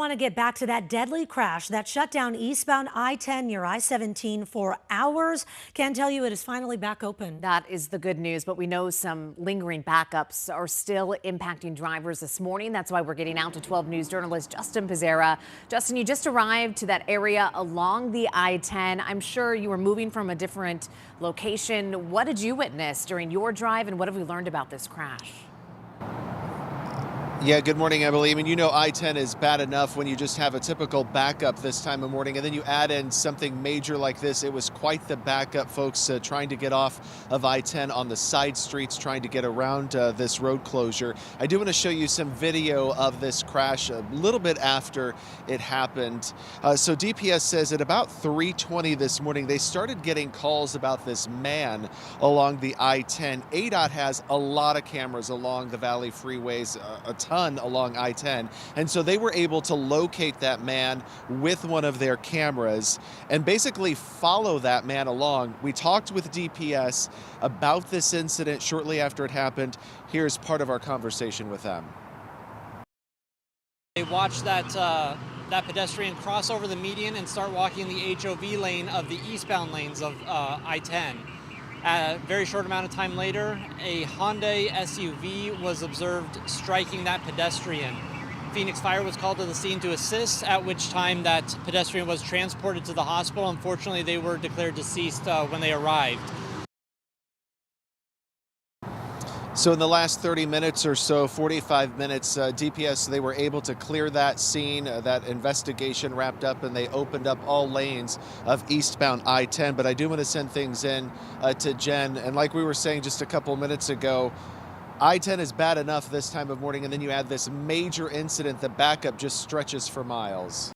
Want to get back to that deadly crash that shut down eastbound I-10 near I-17 for hours. Can tell you it is finally back open. That is the good news, but we know some lingering backups are still impacting drivers this morning. That's why we're getting out to 12 News journalist Justin Pizzera. Justin, you just arrived to that area along the I-10. I'm sure you were moving from a different location. What did you witness during your drive, and what have we learned about this crash? Yeah, good morning, Emily. I mean, you know, I-10 is bad enough when you just have a typical backup this time of morning, and then you add in something major like this. It was quite the backup, folks, trying to get off of I-10 on the side streets, trying to get around this road closure. I do want to show you some video of this crash a little bit after it happened. So DPS says at about 3:20 this morning, they started getting calls about this man along the I-10. ADOT has a lot of cameras along the Valley freeways, a ton along I-10, and so they were able to locate that man with one of their cameras and basically follow that man along. We talked with DPS about this incident shortly after it happened. Here's part of our conversation with them. They watched that pedestrian cross over the median and start walking the HOV lane of the eastbound lanes of I-10. A very short amount of time later, a Hyundai SUV was observed striking that pedestrian. Phoenix Fire was called to the scene to assist, at which time that pedestrian was transported to the hospital. Unfortunately, they were declared deceased when they arrived. So in the last 30 minutes or so, 45 minutes, DPS, they were able to clear that scene. That investigation wrapped up, and they opened up all lanes of eastbound I-10. But I do want to send things in to Jen. And like we were saying just a couple minutes ago, I-10 is bad enough this time of morning, and then you add this major incident, the backup just stretches for miles.